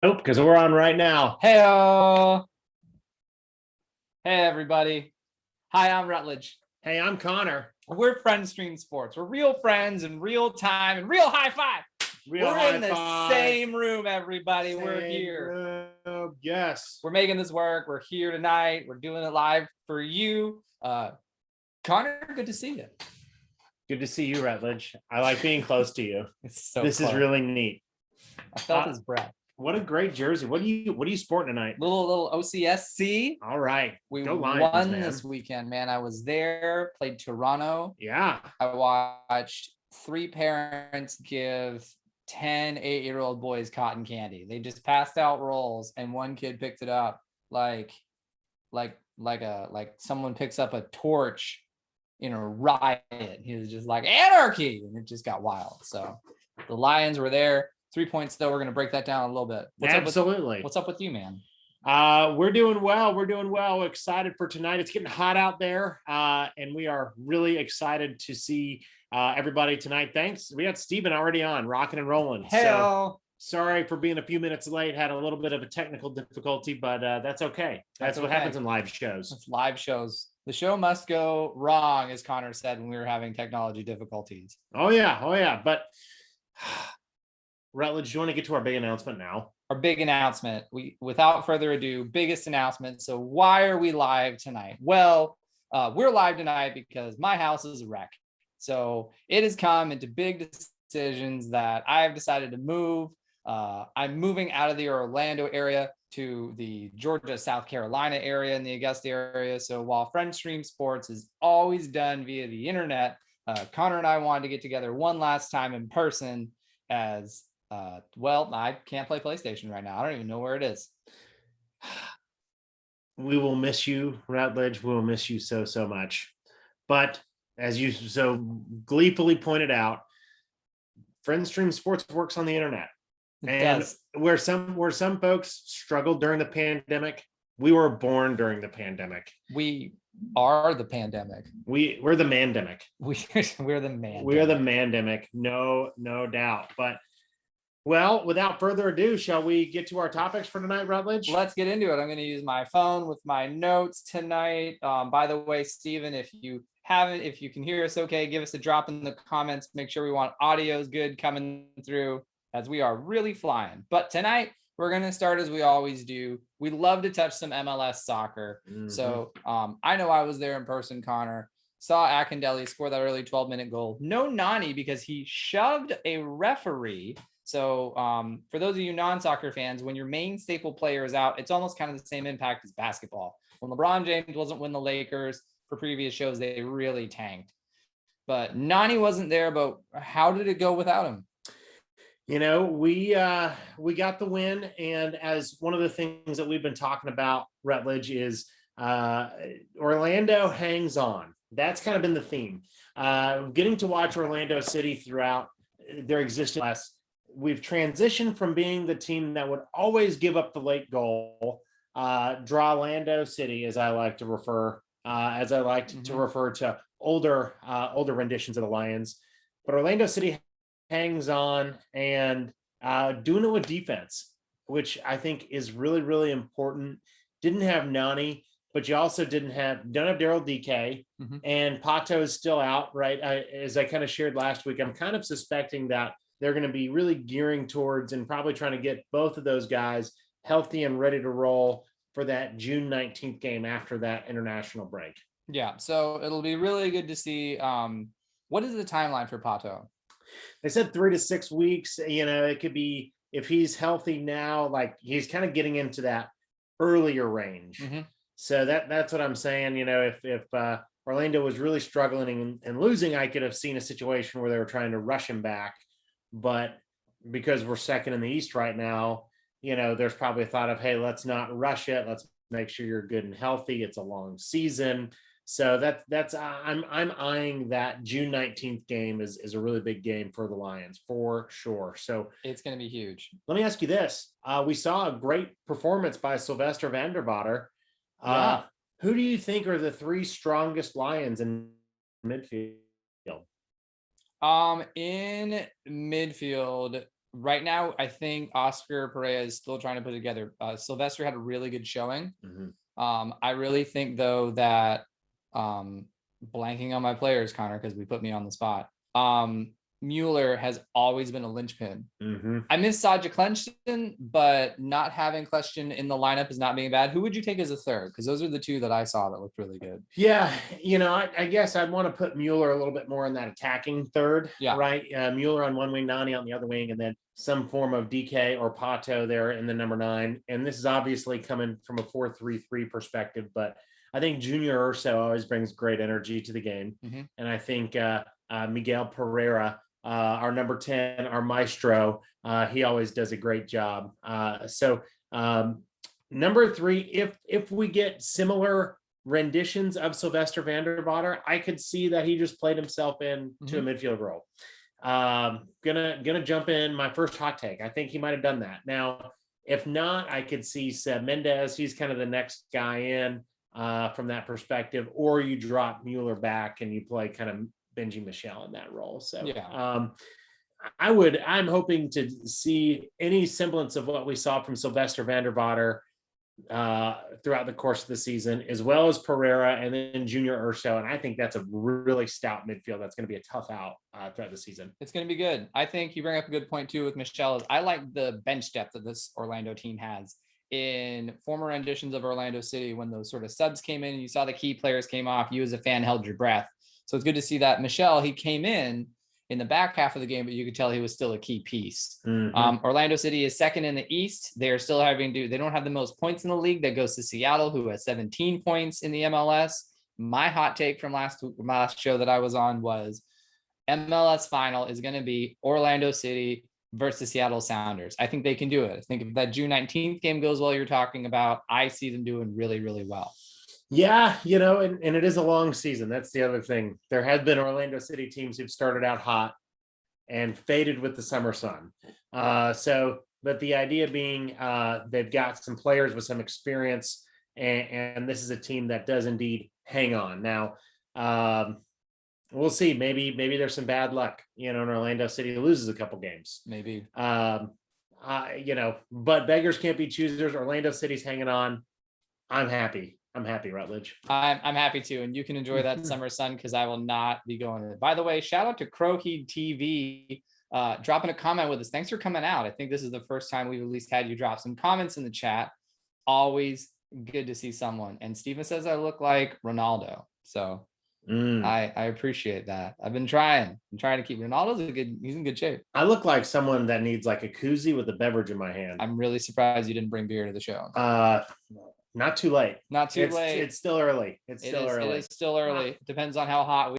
Nope, because we're on right now. Hey, hey, everybody. Hi, I'm Rutledge. Hey, I'm Connor. We're Friend Stream Sports. We're real friends in real time and real high five. We're in the same room, everybody. We're here. Yes. We're making this work. We're here tonight. We're doing it live for you. Connor, good to see you. Good to see you, Rutledge. I like being close to you. This is really neat. I felt his breath. What a great jersey. What are you sporting tonight? Little OCSC. All right. We Go Lions, won man. this weekend, man. I was there, played Toronto. Yeah. I watched 3 parents give 10 8-year-old boys cotton candy. They just passed out rolls and one kid picked it up like someone picks up a torch in a riot. He was just like, anarchy, and it just got wild. So the Lions were there. 3 points though. We're gonna break that down a little bit. Absolutely. What's up with you, man? We're doing well. We're excited for tonight. It's getting hot out there, and we are really excited to see everybody tonight. Thanks. We got Steven already on, rocking and rolling. Hello. So sorry for being a few minutes late. Had a little bit of a technical difficulty, but that's okay. That's what happens in live shows. It's live shows. The show must go wrong, as Connor said when we were having technology difficulties. Oh yeah. But Rutledge, do you want to get to our big announcement now? Our big announcement. Without further ado, biggest announcement. So why are we live tonight? Well, we're live tonight because my house is a wreck. So it has come into big decisions that I have decided to move. I'm moving out of the Orlando area to the Georgia, South Carolina area in the Augusta area. So while Friend Stream Sports is always done via the internet, Connor and I wanted to get together one last time in person as well, I can't play PlayStation right now. I don't even know where it is. We will miss you, Rutledge. We will miss you so much. But as you so gleefully pointed out, Friend Stream Sports works on the internet. And where some folks struggled during the pandemic, we were born during the pandemic. We are the pandemic. We're the mandemic. We're the man. We are the mandemic. No doubt. But well, without further ado, shall we get to our topics for tonight, Rutledge? Let's get into it. I'm going to use my phone with my notes tonight. By the way, Steven, if you can hear us okay, give us a drop in the comments. Make sure we want audio is good coming through, as we are really flying. But tonight, we're going to start as we always do. We love to touch some MLS soccer. Mm-hmm. So I know I was there in person, Connor. Saw Akindelli score that early 12-minute goal. No Nani because he shoved a referee. So for those of you non-soccer fans, when your main staple player is out, it's almost kind of the same impact as basketball. When LeBron James wasn't with the Lakers for previous shows, they really tanked. But Nani wasn't there, but how did it go without him? You know, we got the win, and as one of the things that we've been talking about, Rutledge, is Orlando hangs on. That's kind of been the theme. Getting to watch Orlando City throughout their existence. We've transitioned from being the team that would always give up the late goal, draw Orlando City, as I like to refer, to refer to older renditions of the Lions. But Orlando City hangs on and doing it with defense, which I think is really, really important. Didn't have Nani, but you also don't have Daryl DK, and Pato is still out, right? As I kind of shared last week, I'm kind of suspecting that they're going to be really gearing towards and probably trying to get both of those guys healthy and ready to roll for that June 19th game after that international break. Yeah, so it'll be really good to see. What is the timeline for Pato? They said 3 to 6 weeks. You know, it could be, if he's healthy now, like he's kind of getting into that earlier range. So that's what I'm saying. You know, if Orlando was really struggling and losing, I could have seen a situation where they were trying to rush him back. But because we're second in the East right now, you know, there's probably a thought of, hey, let's not rush it. Let's make sure you're good and healthy. It's a long season. So that's I'm eyeing that June 19th game is a really big game for the Lions for sure. So it's going to be huge. Let me ask you this. We saw a great performance by Sylvester Vandervater. Who do you think are the 3 strongest Lions in midfield? In midfield, Right now, I think Oscar Pereira is still trying to put it together. Sylvester had a really good showing. I really think though that blanking on my players, Connor, because we put me on the spot. Mueller has always been a linchpin. I miss Saja Clenston, but not having Clenston in the lineup is not being bad. Who would you take as a third? Because those are the two that I saw that looked really good. Yeah, I guess I'd want to put Mueller a little bit more in that attacking third, right? Mueller on one wing, Nani on the other wing, and then some form of DK or Pato there in the number 9. And this is obviously coming from a 4-3-3 perspective, but I think Junior Urso always brings great energy to the game. And I think Miguel Pereira, our number 10, our maestro, he always does a great job. Number 3, if we get similar renditions of Sylvester Vandervater, I could see that he just played himself into a midfield role. Gonna jump in my first hot take. I think he might have done that. Now, if not, I could see Seb Mendez. He's kind of the next guy in from that perspective, or you drop Mueller back and you play kind of Benji Michel in that role. So I'm hoping to see any semblance of what we saw from Sylvester Vandervater throughout the course of the season, as well as Pereira and then Junior Urso. And I think that's a really stout midfield. That's going to be a tough out throughout the season. It's going to be good. I think you bring up a good point too with Michelle. Is I like the bench depth that this Orlando team has. In former renditions of Orlando City, when those sort of subs came in and you saw the key players came off, you as a fan held your breath. So it's good to see that Michelle, he came in the back half of the game, but you could tell he was still a key piece. Orlando City is second in the East. They're still they don't have the most points in the league. That goes to Seattle, who has 17 points in the MLS. My hot take from last show that I was on was MLS final is going to be Orlando City versus Seattle Sounders. I think they can do it. I think if that June 19th game goes well, you're talking about, I see them doing really, really well. Yeah, and it is a long season. That's the other thing. There have been Orlando City teams who've started out hot and faded with the summer sun. But the idea being they've got some players with some experience, and this is a team that does indeed hang on. Now, we'll see. Maybe there's some bad luck, in Orlando City loses a couple games. Maybe. But beggars can't be choosers. Orlando City's hanging on. I'm happy, Rutledge. I'm happy too. And you can enjoy that summer sun because I will not be going to it. By the way, shout out to Crowheed TV dropping a comment with us. Thanks for coming out. I think this is the first time we've at least had you drop some comments in the chat. Always good to see someone. And Steven says I look like Ronaldo. So I appreciate that. I've been trying. I'm trying to keep Ronaldo's he's in good shape. I look like someone that needs like a koozie with a beverage in my hand. I'm really surprised you didn't bring beer to the show. Not too late. Not too late. It's still early. It is still early. Depends on how hot